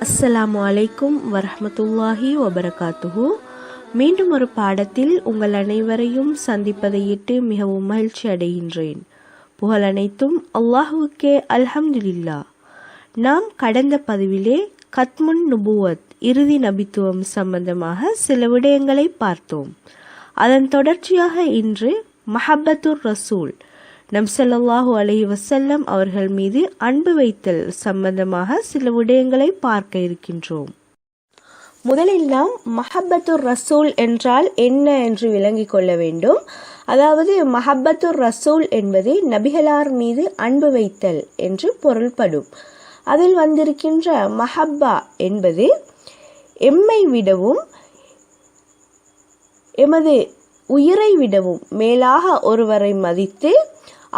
அஸ்ஸலாமு அலைக்கும் வரஹ்மத்துல்லாஹி வபரகாத்துஹு. மீண்டும் ஒரு பாடத்தில் உங்கள் அனைவரையும் சந்திப்பதையிட்டு மிகவும் மகிழ்ச்சி அடைகின்றேன். புகழ் அனைத்தும் அல்லாஹுவுக்கே. அல்ஹம்துலில்லாஹ். நாம் கடந்த பதிவிலே கத்முன் நுபுவத், இறுதி நபித்துவம் சம்பந்தமாக சில விடயங்களை பார்த்தோம். அதன் தொடர்ச்சியாக இன்று மஹப்பத்துர் ரசூல், நபி ஸல்லல்லாஹு அலைஹி வஸல்லம் அவர்கள் மீது அன்பு வைத்தல் சம்பந்தமாக சில விடயங்களை பார்க்க இருக்கின்றோம். முதலில் நாம் மஹப்பத்துர் ரசூல் என்றால் என்ன என்று விளங்கிக் கொள்ள வேண்டும். அதாவது மஹப்பத்துர் ரசூல் என்பது நபிகளார் மீது அன்பு வைத்தல் என்று பொருள்படும். அதில் வந்திருக்கின்ற மஹப்பா என்பது எம்மை விடவும் எமது உயிரை விடவும் மேலாக ஒருவரை மதித்து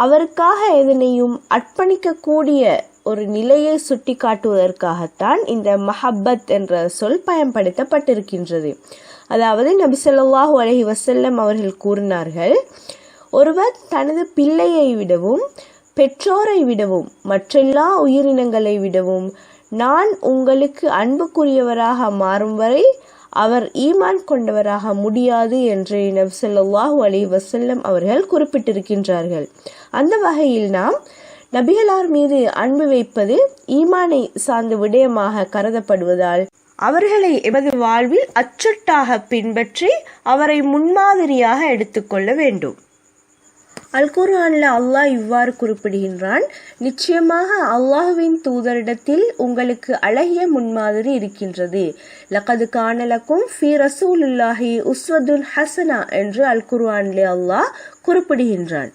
அவருக்காக எதனையும் அர்ப்பணிக்கக்கூடிய ஒரு நிலையை சுட்டி காட்டுவதற்காகத்தான் இந்த மஹப்பத் என்ற சொல் பயன்படுத்தப்பட்டிருக்கின்றது. அதாவது நபி ஸல்லல்லாஹு அலைஹி வஸல்லம் அவர்கள் கூறினார்கள், ஒருவர் தனது பிள்ளையை விடவும் பெற்றோரை விடவும் மற்றெல்லா உயிரினங்களை விடவும் நான் உங்களுக்கு அன்புக்குரியவராக மாறும் வரை அவர் ஈமான் கொண்டவராக முடியாது என்று நபி ஸல்லல்லாஹு அலைஹி வஸல்லம் அவர்கள் குறிப்பிட்டிருக்கின்றார்கள். அந்த வகையில் நாம் நபிகளார் மீது அன்பு வைப்பது ஈமானை சார்ந்த விடயமாக கருதப்படுவதால் அவர்களை எமது வாழ்வில் அச்சட்டாக பின்பற்றி அவரை முன்மாதிரியாக எடுத்துக்கொள்ள வேண்டும். அல் குர்ஆன்ல அல்லாஹ் இவ்வாறு குறிப்பிடுகின்றான், நிச்சயமாக அல்லாஹ்வின் தூதரிடத்தில் உங்களுக்கு அழகிய முன்மாதிரி இருக்கின்றது. லகது கான லக்கும் ஃபீ ரசூலில்லாஹி உஸ்வத்துன் ஹஸனா என்று அல் குர்ஆன்ல அல்லாஹ் குறிப்பிடுகின்றான்.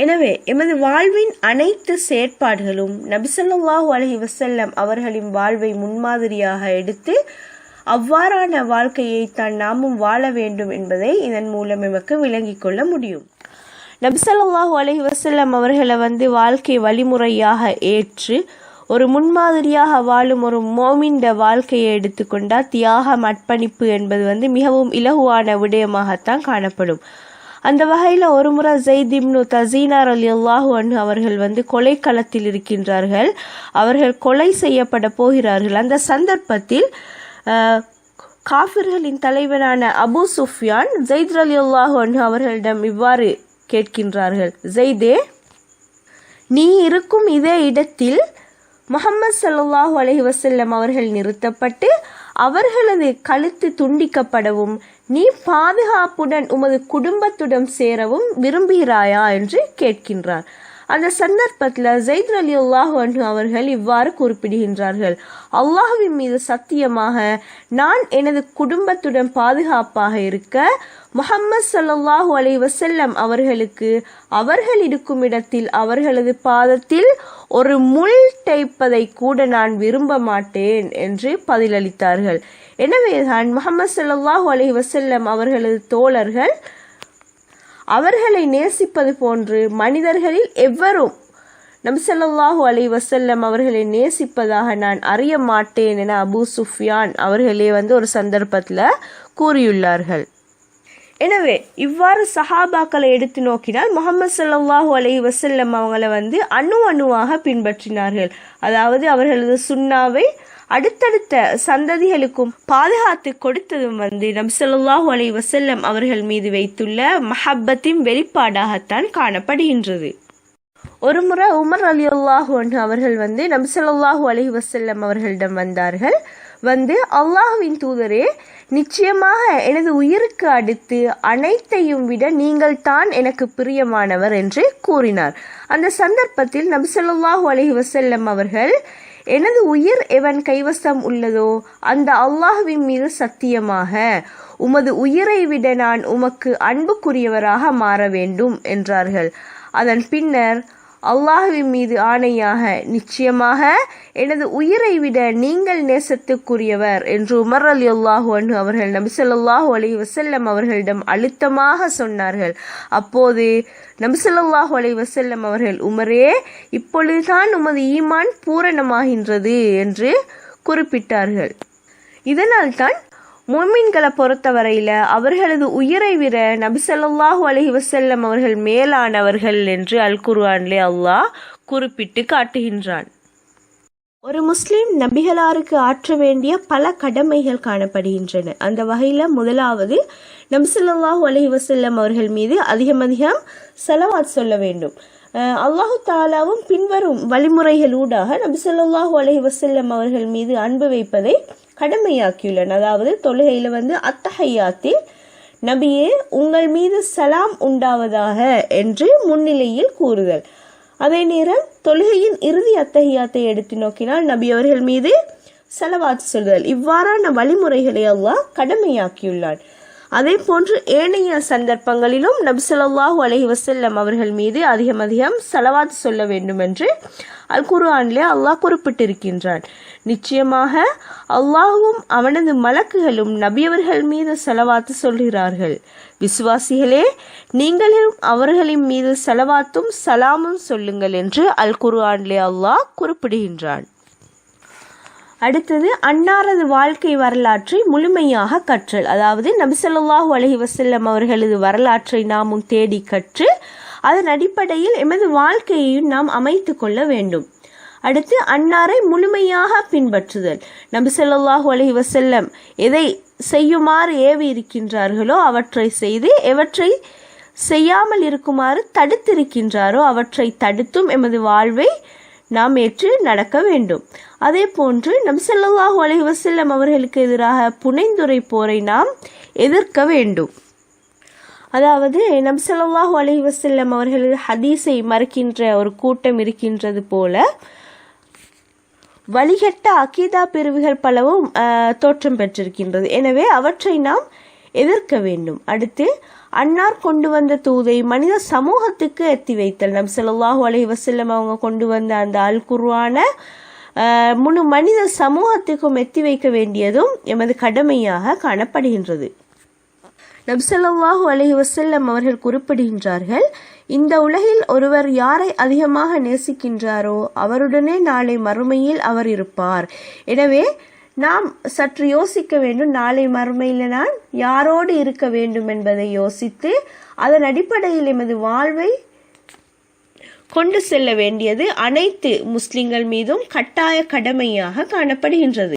எனவே எமது வாழ்வின் அனைத்து செயற்பாடுகளும் நபி ஸல்லல்லாஹு அலைஹி வஸல்லம் அவர்களின் வாழ்வை முன்மாதிரியாக எடுத்து அவ்வாறான வாழ்க்கையை தான் நாமும் வாழ வேண்டும் என்பதை இதன் மூலம் நமக்கு விளங்கிக் கொள்ள முடியும். நபி ஸல்லல்லாஹு அலைஹி வஸல்லம் அவர்களை வாழ்க்கை வழிமுறையாக ஏற்று ஒரு முன்மாதிரியாக வாழும் ஒரு மோமின்ட வாழ்க்கையை எடுத்துக்கொண்டால் தியாகம், அர்ப்பணிப்பு என்பது மிகவும் இலகுவான விடயமாகத்தான் காணப்படும். அந்த வகையில் ஒரு முறை ஸைத் இப்னு தஸீனா ரலியல்லாஹு அன்ஹு அவர்கள் கொலைக்களத்தில் இருக்கின்றார்கள். அவர்கள் கொலை செய்யப்பட போகிறார்கள். அந்த சந்தர்ப்பத்தில் காஃபிர்களின் தலைவனான அபு சுஃப்யான் ஸைத் ரலியல்லாஹு அன்ஹு அவர்களிடம் இவ்வாறு கேட்கின்றார்கள், ஸைதே, நீ இருக்கும் இதே இடத்தில் முஹம்மது ஸல்லல்லாஹு அலைஹி வஸல்லம் அவர்கள் நிறுத்தப்பட்டு அவர்களது கழுத்து துண்டிக்கப்படவும் நீ பாதுகாப்புடன் உமது குடும்பத்துடன் சேரவும் விரும்புகிறாயா என்று கேட்கின்றார். அந்த சந்தர்ப்பத்தில் ஸைத் ரலியல்லாஹு அன்ஹு அவர்கள் இவ்வாறு குறிப்பிடுகின்றார்கள், அல்லாஹ்வின் மீது சத்தியமாக நான் எனது குடும்பத்துடன் பாதுகாப்பாக இருக்க முஹம்மது ஸல்லல்லாஹு அலைஹி வஸல்லம் அவர்களுக்கு அவர்கள் இருக்கும் இடத்தில் அவர்களது பாதத்தில் ஒரு முள் தைப்பதை கூட நான் விரும்ப மாட்டேன் என்று பதிலளித்தார்கள். எனவேதான் முஹம்மது ஸல்லல்லாஹு அலைஹி வஸல்லம் அவர்களது தோழர்கள் அவர்களை நேசிப்பது போன்று மனிதர்களில் எவரும் நபி ஸல்லல்லாஹு அலைஹி வஸல்லம் அவர்களை நேசிப்பதாக நான் அறிய மாட்டேன் என அபு சுஃப்யான் அவர்களே ஒரு சந்தர்ப்பத்தில் கூறியுள்ளார்கள். எனவே இவ்வாறு சஹாபாக்களை எடுத்து நோக்கினால் முஹம்மது ஸல்லல்லாஹு அலைஹி வஸல்லம் அவங்களை அணுவாக பின்பற்றினார்கள். அதாவது அவர்களது சுன்னாவை அடுத்தடுத்த சந்ததிகளுக்கும் பாதுகாத்து கொடுத்ததும் நபி ஸல்லல்லாஹு அலைஹி வஸல்லம் அவர்கள் மீது வைத்துள்ள மஹப்பத்தின் வெளிப்பாடாகத்தான் காணப்படுகின்றது. ஒரு முறை உமர் ரலியல்லாஹு அன்ஹு அவர்கள் நபி ஸல்லல்லாஹு அலைஹி வஸல்லம் அவர்களிடம் வந்தார்கள். அல்லாஹ்வின் தூதரே, நிச்சயமாக எனது உயிருக்கு அடுத்து அனைத்தையும் விட நீங்கள் தான் எனக்கு பிரியமானவர் என்று கூறினார். அந்த சந்தர்ப்பத்தில் நபி ஸல்லல்லாஹு அலைஹி வஸல்லம் அவர்கள், எனது உயிர் எவன் கைவசம் உள்ளதோ அந்த அல்லாஹ்வின் மீது சத்தியமாக உமது உயிரை விட நான் உமக்கு அன்புக்குரியவராக மாற வேண்டும் என்றார்கள். அதன் பின்னர் அல்லாஹ்வின் மீது ஆணையாக நிச்சயமாக எனது உயிரை விட நீங்கள் நேசத்துக்குரியவர் என்று உமர் ரலியல்லாஹு அன்ஹு அவர்கள் நபி ஸல்லல்லாஹு அலைஹி வஸல்லம் அவர்களிடம் அழுத்தமாக சொன்னார்கள். அப்போது நபி ஸல்லல்லாஹு அலைஹி வஸல்லம் அவர்கள், உமரே, இப்பொழுதுதான் உமது ஈமான் பூரணமாகின்றது என்று குறிப்பிட்டார்கள். இதனால் தான் முஃமின்களை பொறுத்தவரையில அவர்களது உயிரை விட நபி ஸல்லல்லாஹு அலைஹி வஸல்லம் அவர்கள் மேலானவர்கள் என்று அல் குர்ஆனிலே அல்லாஹ் குறிப்பிட்டு காட்டுகின்றான். ஒரு முஸ்லிம் நபிகளாருக்கு ஆற்ற வேண்டிய பல கடமைகள் காணப்படுகின்றன. அந்த வகையில் முதலாவது நபி ஸல்லல்லாஹு அலைஹி வஸல்லம் அவர்கள் மீது அதிகம் ஸலவாத் சொல்ல வேண்டும். அல்லாஹு தாலாவும் பின்வரும் வழிமுறைகளூடாக நபி ஸல்லல்லாஹு அலைஹி வஸல்லம் அவர்கள் மீது அன்பு வைப்பதை கடமையாக்கியுள்ளன. அதாவது தொழுகையில் அத்தஹியாத்தில் நபியே உங்கள் மீது சலாம் உண்டாவதாக என்று முன்னிலையில் கூறுதல். அதே நேரம் தொழுகையின் இறுதி அத்தஹியாத்தை எடுத்து நோக்கினால் நபி அவர்கள் மீது ஸலவாத் சொல்லுதல். இவ்வாறான வழிமுறைகளை அல்லாஹ் கடமையாக்கியுள்ளான். அதே போன்று ஏனைய சந்தர்ப்பங்களிலும் நபி ஸல்லல்லாஹு அலைஹி வஸல்லம் அவர்கள் மீது அதிகம் ஸலவாத் சொல்ல வேண்டும் என்று அல் குர்ஆனிலே அல்லாஹ் குறிப்பிட்டிருக்கின்றான். நிச்சயமாக அல்லாஹும் அவனது மலக்குகளும் நபியவர்கள் மீது ஸலவாத் சொல்கிறார்கள். விசுவாசிகளே, நீங்களும் அவர்களின் மீது ஸலவாத்தும் சலாமும் சொல்லுங்கள் என்று அல் குர்ஆனிலே அல்லாஹ் குறிப்பிடுகின்றான். அடுத்தது அன்னாரது வாழ்க்கை வரலாற்றை முழுமையாக கற்றல். அதாவது நபி ஸல்லல்லாஹு அலைஹி வஸல்லம் அவர்களது வரலாற்றை நாமும் தேடி கற்று அதன் அடிப்படையில் எமது வாழ்க்கையையும் நாம் அமைத்து கொள்ள வேண்டும். அடுத்து அன்னாரை முழுமையாக பின்பற்றுதல். நபி ஸல்லல்லாஹு அலைஹி வஸல்லம் எதை செய்யுமாறு ஏவி இருக்கின்றார்களோ அவற்றை செய்து, எவற்றை செய்யாமல் இருக்குமாறு தடுத்திருக்கின்றாரோ அவற்றை தடுத்தும் எமது வாழ்வை நாம் ஏற்று நடக்க வேண்டும். அதே போன்று நபி ஸல்லல்லாஹு அலைஹி வஸல்லம் அவர்களுக்கு எதிராக புனைந்துரை போரை நாம் எதிர்க்க வேண்டும். அதாவது நபி ஸல்லல்லாஹு அலைஹி வஸல்லம் அவர்களது ஹதீஸை மறுக்கின்ற ஒரு கூட்டம் இருக்கின்றது போல வழிகட்ட அகீதா பிரிவுகள் பலவும் தோற்றம் பெற்றிருக்கின்றது. எனவே அவற்றை நாம் எதிர்க்க வேண்டும். அடுத்து அன்னார் கொண்டு வந்த தூதை மனித சமூகத்துக்கு எத்தி வைத்தல். நபி ஸல்லல்லாஹு அலைஹி வஸல்லம் அவங்க கொண்டு வந்த அந்த அல் குர்ஆனை முழு மனித சமூகத்துக்கும் எத்தி வைக்க வேண்டியதும் எமது கடமையாக காணப்படுகின்றது. நபி ஸல்லல்லாஹு அலைஹி வஸல்லம் அவர்கள் குறிப்பிடுகின்றார்கள், இந்த உலகில் ஒருவர் யாரை அதிகமாக நேசிக்கின்றாரோ அவருடனே நாளை மறுமையில் அவர் இருப்பார். எனவே நாம் சற்று யோசிக்க வேண்டும். நாளை மறுமையில் நான் யாரோடு இருக்க வேண்டும் என்பதை யோசித்து அதன் அடிப்படையில் எமது வாழ்வை கொண்டு செல்ல வேண்டியது அனைத்து முஸ்லிம்கள் மீதும் கட்டாய கடமையாக காணப்படுகின்றது.